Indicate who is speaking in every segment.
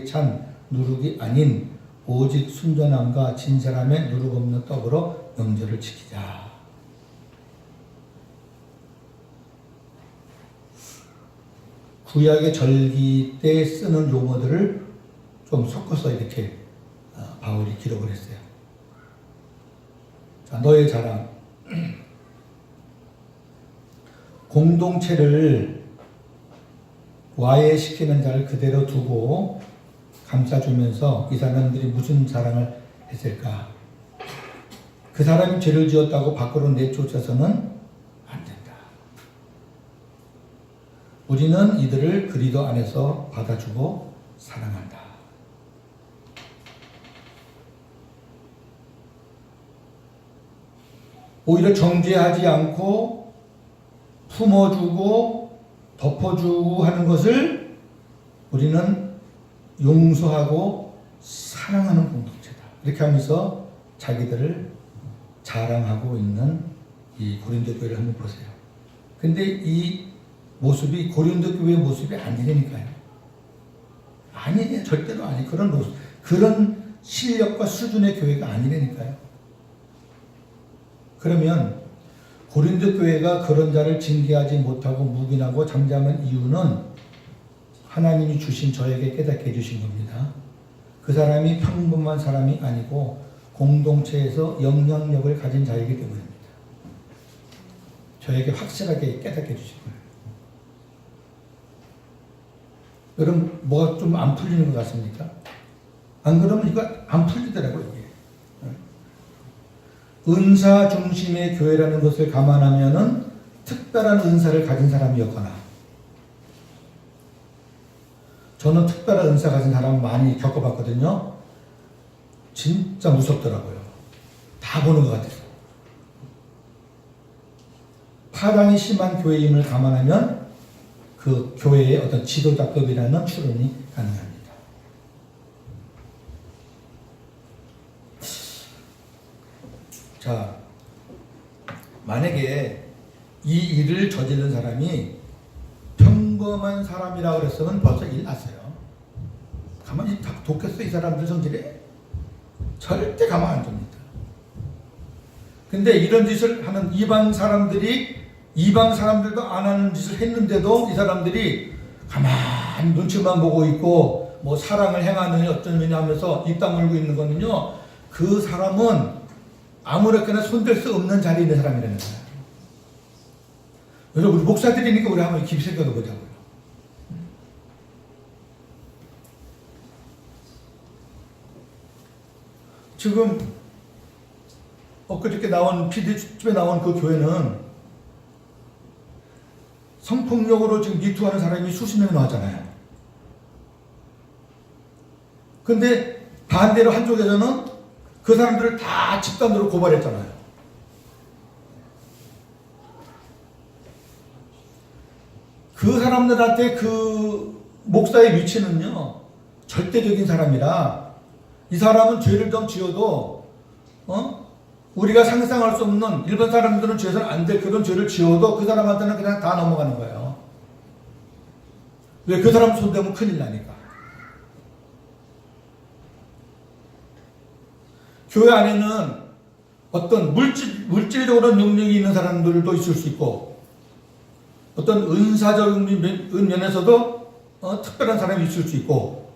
Speaker 1: 찬 누룩이 아닌 오직 순전함과 진실함에 누룩 없는 떡으로 명절을 지키자. 구약의 절기 때 쓰는 용어들을 좀 섞어서 이렇게 바울이 기록을 했어요. 자, 너의 자랑. 공동체를 와해시키는 자를 그대로 두고 감싸주면서 이 사람들이 무슨 자랑을 했을까? 그 사람이 죄를 지었다고 밖으로 내쫓아서는 안 된다. 우리는 이들을 그리스도 안에서 받아주고 사랑한다. 오히려 정죄하지 않고 품어주고 덮어주고 하는 것을 우리는 용서하고 사랑하는 공동체다. 이렇게 하면서 자기들을 자랑하고 있는 이 고린도 교회를 한번 보세요. 근데 이 모습이 고린도 교회의 모습이 아니라니까요. 아니에요. 절대로 아니. 그런 모습, 그런 실력과 수준의 교회가 아니라니까요. 그러면 고린도 교회가 그런 자를 징계하지 못하고 묵인하고 잠잠한 이유는 하나님이 주신 저에게 깨닫게 해주신 겁니다. 그 사람이 평범한 사람이 아니고 공동체에서 영향력을 가진 자이기 때문입니다. 저에게 확실하게 깨닫게 해주신 거예요. 여러분 뭐가 좀 안 풀리는 것 같습니까? 안 그러면 이거 안 풀리더라고요. 이게. 은사 중심의 교회라는 것을 감안하면은 특별한 은사를 가진 사람이었거나, 저는 특별한 은사 가진 사람 많이 겪어봤거든요. 진짜 무섭더라고요. 다 보는 것 같아서. 파장이 심한 교회임을 감안하면 그 교회의 어떤 지도자급이라는 추론이 가능합니다. 자, 만약에 이 일을 저지른 사람이 평범한 사람이라고 그랬으면 벌써 일 났어요. 가만히 다 돕겠어, 이 사람들 성질에? 절대 가만 안 둡니다. 근데 이런 짓을 하는 이방 사람들도 안 하는 짓을 했는데도 이 사람들이 가만히 눈치만 보고 있고 뭐 사랑을 행하느니 어쩌느니 하면서 입 다물고 있는 거는요, 그 사람은 아무렇게나 손댈 수 없는 자리에 있는 사람이라는 거예요. 여러분, 우리 목사들이니까 우리 한번 깊이 생각해 보자고요. 지금 엊그저께 나온 PD집에 나온 그 교회는 성폭력으로 지금 미투하는 사람이 수십 명이 나왔잖아요. 근데 반대로 한쪽에서는 그 사람들을 다 집단으로 고발했잖아요. 그 사람들한테 그 목사의 위치는요, 절대적인 사람이라, 이 사람은 죄를 좀 지어도 우리가 상상할 수 없는, 일반 사람들은 죄에서는 안 될 그런 죄를 지어도 그 사람한테는 그냥 다 넘어가는 거예요. 왜? 그 사람 손대면 큰일 나니까. 교회 안에는 어떤 물질적으로 능력이 있는 사람들도 있을 수 있고, 어떤 은사적인 면에서도 특별한 사람이 있을 수 있고,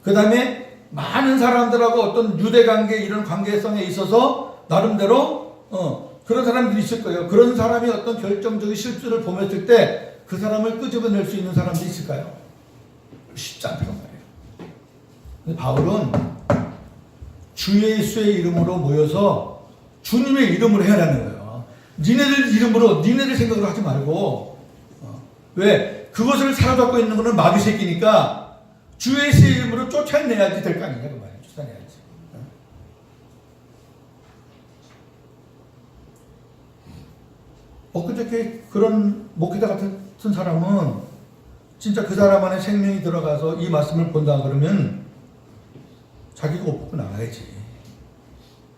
Speaker 1: 그 다음에 많은 사람들하고 어떤 유대관계, 이런 관계성에 있어서 나름대로 그런 사람들이 있을 거예요. 그런 사람이 어떤 결정적인 실수를 범했을 때 그 사람을 끄집어낼 수 있는 사람들이 있을까요? 쉽지 않단 말이에요. 근데 바울은 주 예수의 이름으로 모여서 주님의 이름으로 해라는 거예요. 니네들 이름으로, 니네들 생각으로 하지 말고, 왜? 그것을 사로잡고 있는 것은 마귀 새끼니까 주 예수의 이름으로 쫓아내야지 될 거 아니냐, 그 말이에요. 쫓아내야지. 엊그저께 그런 목회자 같은 사람은 진짜 그 사람 안에 생명이 들어가서 이 말씀을 본다 그러면 자기가 옷 벗고 나가야지.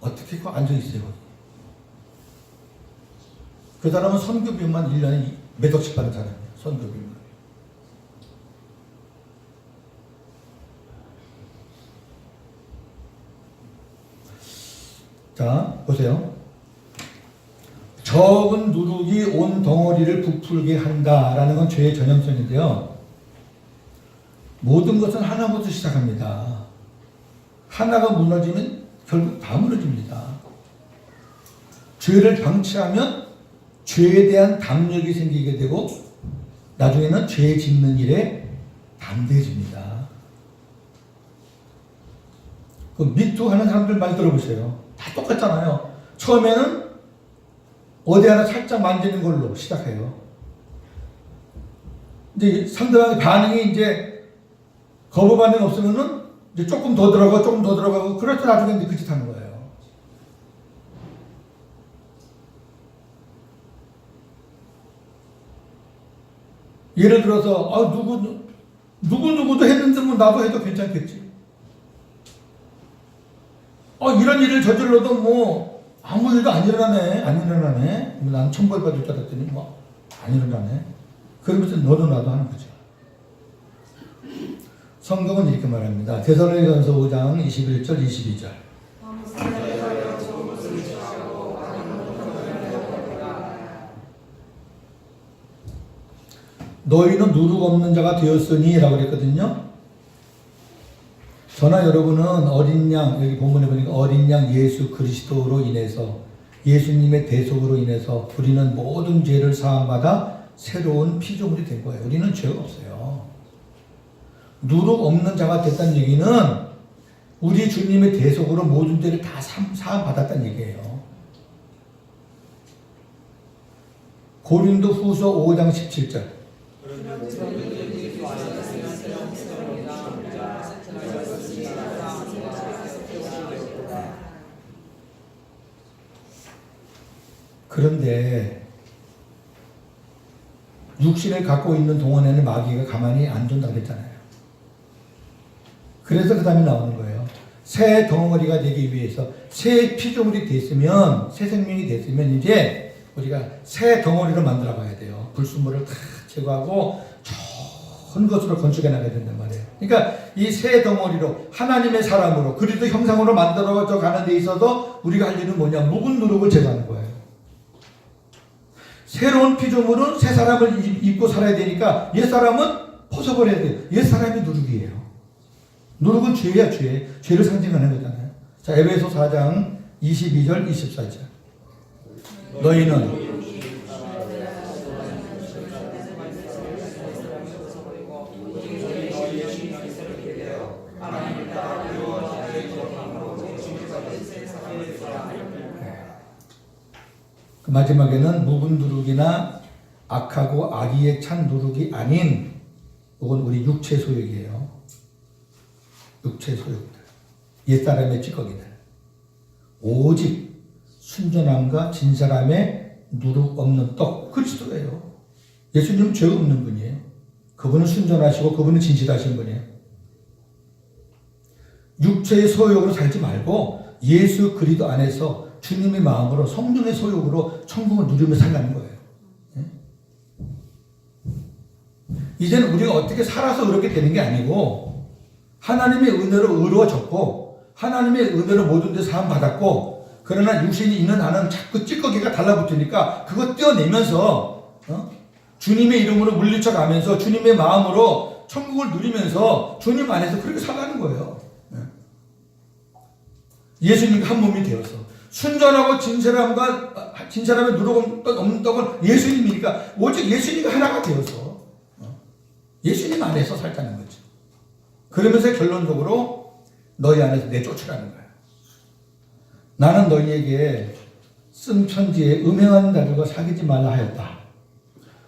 Speaker 1: 어떻게 그 앉아있어요? 그 사람은 선교비만 1년에 몇 억씩 받는 사람이에요. 선교비만. 자, 보세요. 적은 누룩이 온 덩어리를 부풀게 한다라는 건 죄의 전형성인데요. 모든 것은 하나부터 시작합니다. 하나가 무너지면 결국 다 무너집니다. 죄를 방치하면 죄에 대한 담력이 생기게 되고 나중에는 죄 짓는 일에 담대해집니다. 그 미투 하는 사람들 많이 들어보세요. 다 똑같잖아요. 처음에는 어디 하나 살짝 만지는 걸로 시작해요. 이제 상대방의 반응이 이제 거부 반응이 없으면은 이제 조금 더 들어가고 조금 더 들어가고 그럴 때 나중에 이제 그 짓 하는 거예요. 예를 들어서 누구도 했는데 뭐 나도 해도 괜찮겠지. 이런 일을 저질러도 뭐 아무 일도 안 일어나네. 난 천벌받을 줄 알았더니 뭐 안 일어나네. 그러면서 너도 나도 하는 거죠. 성경은 이렇게 말합니다. 데살로니가전서 5장 21절 22절. 너희는 누룩 없는 자가 되었으니 라고 그랬거든요. 저나 여러분은 어린 양, 여기 본문에 보니까 어린 양 예수 그리스도로 인해서 예수님의 대속으로 인해서 우리는 모든 죄를 사함받아 새로운 피조물이 된 거예요. 우리는 죄가 없어요. 누룩 없는 자가 됐다는 얘기는 우리 주님의 대속으로 모든 죄를 다 사함받았다는 얘기예요. 고린도 후서 5장 17절. 그런데 육신을 갖고 있는 동안에는 마귀가 가만히 안 둔다고 했잖아요. 그래서 그 다음에 나오는 거예요. 새 덩어리가 되기 위해서 새 피조물이 됐으면 새 생명이 됐으면 이제 우리가 새 덩어리를 만들어 가야 돼요. 불순물을 다 제거하고 좋은 것으로 건축해 나가야 된단 말이에요. 그러니까 이 새 덩어리로 하나님의 사람으로 그리스도 형상으로 만들어져 가는 데 있어서 우리가 할 일은 뭐냐? 묵은 누룩을 제거하는 거예요. 새로운 피조물은 새 사람을 입고 살아야 되니까 옛 사람은 벗어버려야 돼요. 옛 사람이 누룩이에요. 누룩은 죄야, 죄. 죄를 상징하는 거잖아요. 자, 에베소 4장 22절 24절. 너희는 그 마지막에는 묵은 누룩이나 악하고 악의에 찬 누룩이 아닌 이건 우리 육체 소욕이에요. 육체 소욕들. 옛사람의 찌꺼기들. 오직 순전함과 진사람의 누룩 없는 떡 그리스도예요. 예수님은 죄 없는 분이에요. 그분은 순전하시고 그분은 진실하신 분이에요. 육체의 소욕으로 살지 말고 예수 그리스도 안에서 주님의 마음으로 성령의 소욕으로 천국을 누리며 살라는 거예요. 이제는 우리가 어떻게 살아서 그렇게 되는 게 아니고 하나님의 은혜로 의로워졌고 하나님의 은혜로 모든 데 사함 받았고 그러나 육신이 있는 한은 자꾸 찌꺼기가 달라붙으니까 그거 떼어내면서 주님의 이름으로 물리쳐 가면서 주님의 마음으로 천국을 누리면서 주님 안에서 그렇게 살라는 거예요. 예수님과 한 몸이 되어서 순전하고 진사람의 누룩 없는 떡은 예수님이니까 오직 예수님과 하나가 되어서 예수님 안에서 살자는 거죠. 그러면서 결론적으로 너희 안에서 내쫓으라는 거예요. 나는 너희에게 쓴 편지에 음행하는 자들과 사귀지 말라 하였다.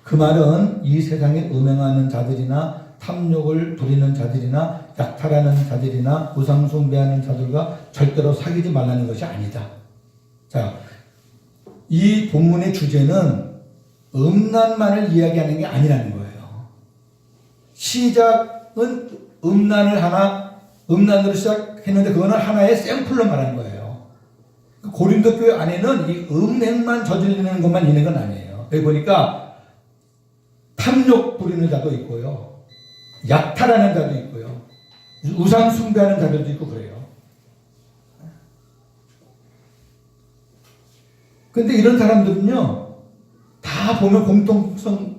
Speaker 1: 그 말은 이 세상에 음행하는 자들이나 탐욕을 부리는 자들이나 약탈하는 자들이나 우상 숭배하는 자들과 절대로 사귀지 말라는 것이 아니다. 자, 이 본문의 주제는 음란만을 이야기하는 게 아니라는 거예요. 시작은 음란으로 시작했는데 그거는 하나의 샘플로 말하는 거예요. 고린도 교회 안에는 이 음행만 저지르는 것만 있는 건 아니에요. 여기 보니까 탐욕 부리는 자도 있고요. 약탈하는 자도 있고요. 우상 숭배하는 자들도 있고 그래요. 근데 이런 사람들은요, 다 보면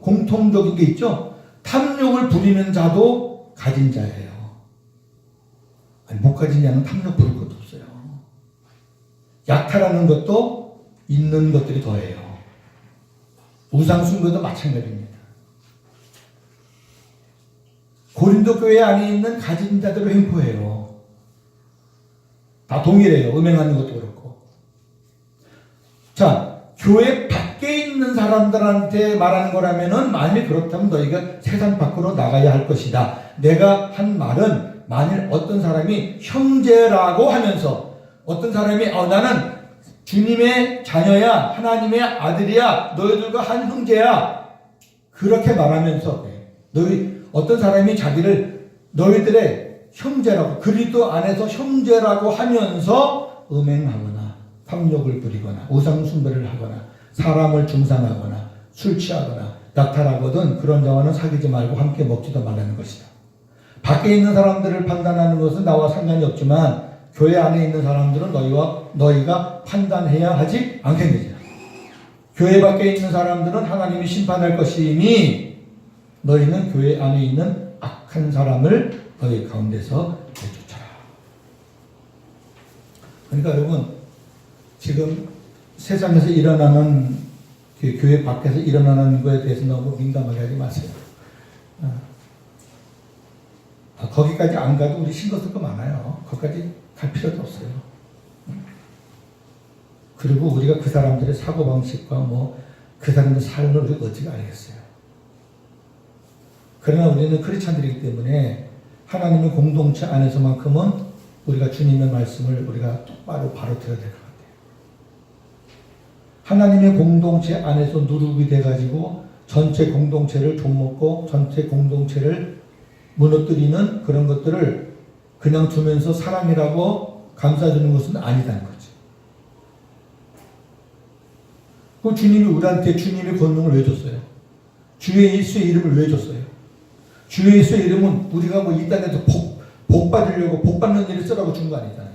Speaker 1: 공통적인 게 있죠. 탐욕을 부리는 자도 가진 자예요. 아니, 못 가진 자는 탐욕 부릴 것도 없어요. 약탈하는 것도 있는 것들이 더해요. 우상숭배도 마찬가지입니다. 고린도 교회 안에 있는 가진 자들을 횡포해요. 다 동일해요. 음행하는 것도 그렇고. 자, 교회 밖에 있는 사람들한테 말하는 거라면은, 만일 그렇다면 너희가 세상 밖으로 나가야 할 것이다. 내가 한 말은, 만일 어떤 사람이 형제라고 하면서, 어떤 사람이 나는 주님의 자녀야, 하나님의 아들이야, 너희들과 한 형제야, 그렇게 말하면서 어떤 사람이 자기를 너희들의 형제라고, 그리스도 안에서 형제라고 하면서 음행하거나 탐욕을 부리거나 우상숭배를 하거나 사람을 중상하거나 술 취하거나 약탈하거든 그런 자와는 사귀지 말고 함께 먹지도 말라는 것이다. 밖에 있는 사람들을 판단하는 것은 나와 상관이 없지만 교회 안에 있는 사람들은 너희가 판단해야 하지 않겠느냐. 교회 밖에 있는 사람들은 하나님이 심판할 것이니 너희는 교회 안에 있는 악한 사람을 너희 가운데서 내쫓아라. 그러니까 여러분, 지금 세상에서 일어나는, 교회 밖에서 일어나는 것에 대해서 너무 민감하게 하지 마세요. 거기까지 안 가도 우리 신경 쓸 거 많아요. 거기까지 갈 필요도 없어요. 그리고 우리가 그 사람들의 사고방식과 그 사람들의 삶을 우리가 어찌 알겠어요. 그러나 우리는 크리스찬들이기 때문에 하나님의 공동체 안에서만큼은 우리가 주님의 말씀을 우리가 똑바로 바로 들어야 될 것 같아요. 하나님의 공동체 안에서 누룩이 돼가지고 전체 공동체를 좀먹고 전체 공동체를 무너뜨리는 그런 것들을 그냥 두면서 사랑이라고 감싸주는 것은 아니다는 거죠. 그럼 주님이 우리한테 주님의 권능을 왜 줬어요? 주 예수의 이름을 왜 줬어요? 주 예수의 이름은 우리가 이 땅에서 복 받으려고 복 받는 일을 쓰라고 준 거 아니잖아요.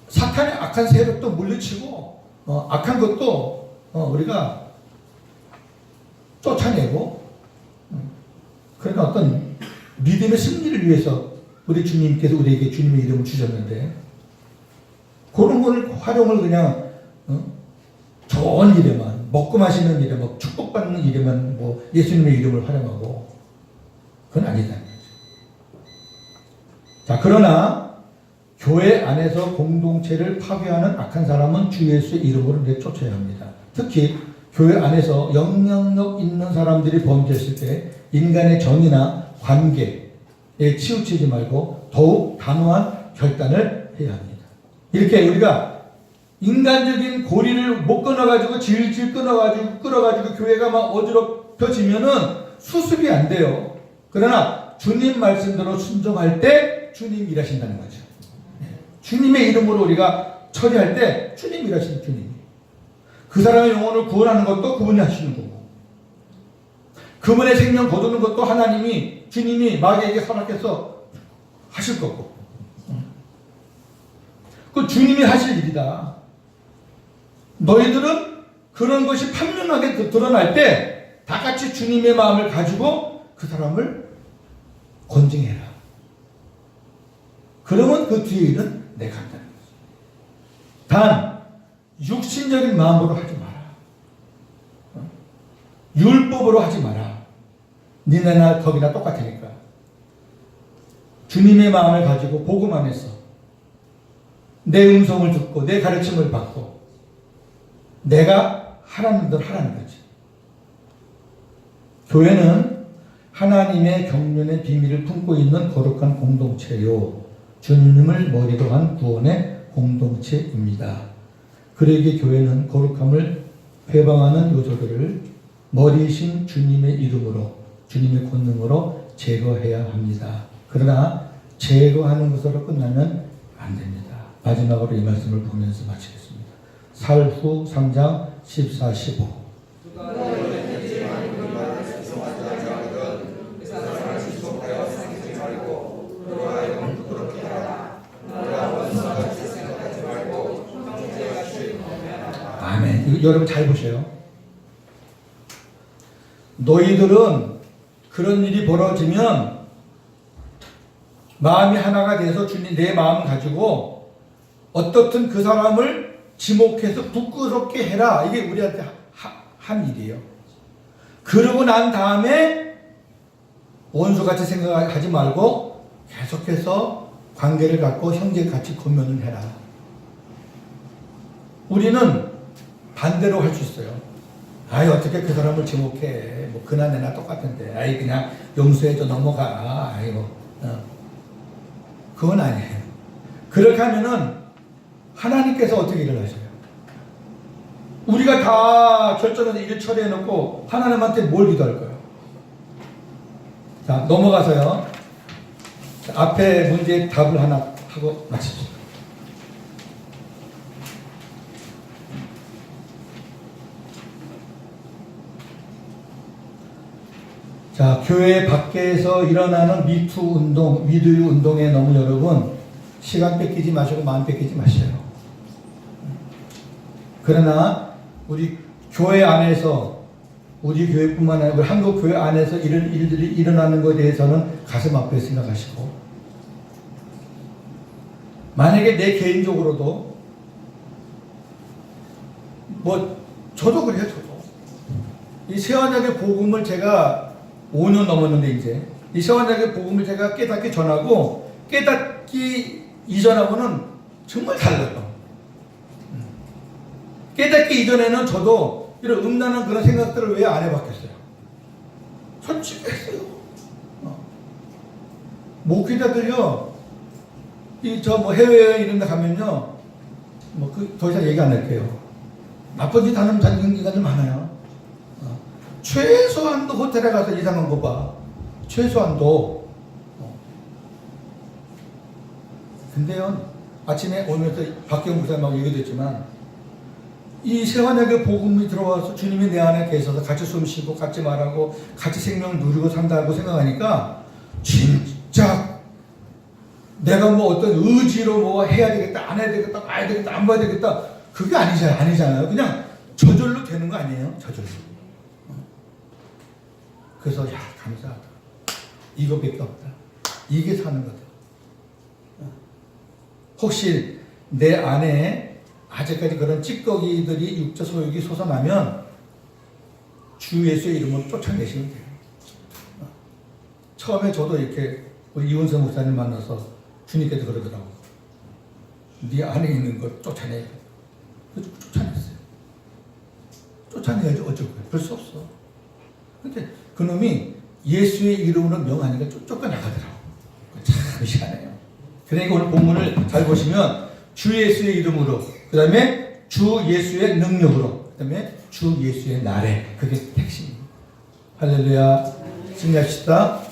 Speaker 1: 사탄의 악한 세력도 물리치고 악한 것도 우리가 쫓아내고 그러니까 어떤 믿음의 승리를 위해서 우리 주님께서 우리에게 주님의 이름을 주셨는데 그런 걸 활용을 그냥 좋은 일에만 먹고 마시는 일에 축복받는 일에만 예수님의 이름을 활용하고 그건 아니다. 자, 그러나 교회 안에서 공동체를 파괴하는 악한 사람은 주 예수의 이름으로 내쫓아야 합니다. 특히 교회 안에서 영향력 있는 사람들이 범죄했을 때 인간의 정의나 관계에 치우치지 말고 더욱 단호한 결단을 해야 합니다. 이렇게 우리가 인간적인 고리를 못 끊어가지고 질질 끌어가지고 교회가 막 어지럽혀지면은 수습이 안 돼요. 그러나 주님 말씀대로 순종할 때 주님 일하신다는 거죠. 주님의 이름으로 우리가 처리할 때 주님 일하시는 주님이. 그 사람의 영혼을 구원하는 것도 그분이 하시는 거고 그분의 생명 거두는 것도 주님이 마귀에게 허락해서 하실 거고 그 주님이 하실 일이다. 너희들은 그런 것이 판명하게 드러날 때 다 같이 주님의 마음을 가지고 그 사람을 건증해라. 그러면 그 뒤에 일은 내가 한다는 거지. 단 육신적인 마음으로 하지 마라. 율법으로 하지 마라. 니네나 거기나 똑같으니까. 주님의 마음을 가지고 복음 안에서 내 음성을 듣고 내 가르침을 받고 내가 하라는 대로 하라는 거지. 교회는 하나님의 경륜의 비밀을 품고 있는 거룩한 공동체요. 주님을 머리로 한 구원의 공동체입니다. 그러기에 교회는 거룩함을 회방하는 요소들을 머리이신 주님의 이름으로 주님의 권능으로 제거해야 합니다. 그러나 제거하는 것으로 끝나면 안 됩니다. 마지막으로 이 말씀을 보면서 마치겠습니다. 살후 3장 14, 15 아멘. 여러분 잘 보세요. 너희들은 그런 일이 벌어지면 마음이 하나가 돼서 주님 내 마음 가지고 어떻든 그 사람을 지목해서 부끄럽게 해라. 이게 우리한테 한 일이에요. 그러고 난 다음에 원수같이 생각하지 말고 계속해서 관계를 갖고 형제같이 고면을 해라. 우리는 반대로 할 수 있어요. 아이 어떻게 그 사람을 지목해. 뭐 그나 내나 똑같은데. 아이 그냥 용서해줘 넘어가. 아이고. 그건 아니에요. 그렇게 하면은 하나님께서 어떻게 일을 하셔요? 우리가 다 결정해서 일을 처리해놓고 하나님한테 뭘 기도할 거예요? 자, 넘어가서요. 앞에 문제의 답을 하나 하고 마칩시다. 자, 교회 밖에서 일어나는 미투 운동, 미투 운동에 너무 여러분 시간 뺏기지 마시고 마음 뺏기지 마세요. 그러나 우리 교회 안에서 우리 교회뿐만 아니라 우리 한국 교회 안에서 이런 일들이 일어나는 것에 대해서는 가슴 아프게 생각하시고, 만약에 내 개인적으로도 뭐 저도 그래요. 저도 이 새언약의 복음을 제가 5년 넘었는데 이제 이 새언약의 복음을 제가 깨닫기 전하고 깨닫기 이전하고는 정말 달라요. 깨닫기 이전에는 저도 이런 음란한 그런 생각들을 왜 안 해봤겠어요? 솔직히 했어요. 목회자들요, 저 뭐 해외여행 이런 데 가면요, 더 이상 얘기 안 할게요. 나쁜 짓 하는 인간들 많아요. 최소한도 호텔에 가서 이상한 거 봐. 최소한도. 근데요, 아침에 오면서 박경 목사님하고 얘기도 했지만, 이 새언약의 복음이 들어와서 주님이 내 안에 계셔서 같이 숨 쉬고 같이 말하고 같이 생명을 누리고 산다고 생각하니까 진짜 내가 뭐 어떤 의지로 뭐 해야 되겠다, 안 해야 되겠다, 봐야 되겠다, 안 봐야 되겠다, 그게 아니잖아요. 그냥 저절로 되는 거 아니에요? 저절로. 그래서 야, 감사하다. 이거밖에 없다. 이게 사는 거다. 혹시 내 안에 아직까지 그런 찌꺼기들이 육체 소욕이 솟아나면 주 예수의 이름으로 쫓아내시면 돼요. 처음에 저도 이렇게 우리 이원석 목사님 만나서 주님께서 그러더라고. 네 안에 있는 것 쫓아내야 돼. 그래서 쫓아냈어요. 쫓아내야지 어쩔 거예요. 그럴 수 없어. 근데 그놈이 예수의 이름으로 명하니까 쫓겨나가더라고. 참 희한해요. 그러니까 오늘 본문을 잘 보시면 주 예수의 이름으로, 그 다음에 주 예수의 능력으로, 그 다음에 주 예수의 날에, 그게 핵심입니다. 할렐루야. 승리합시다.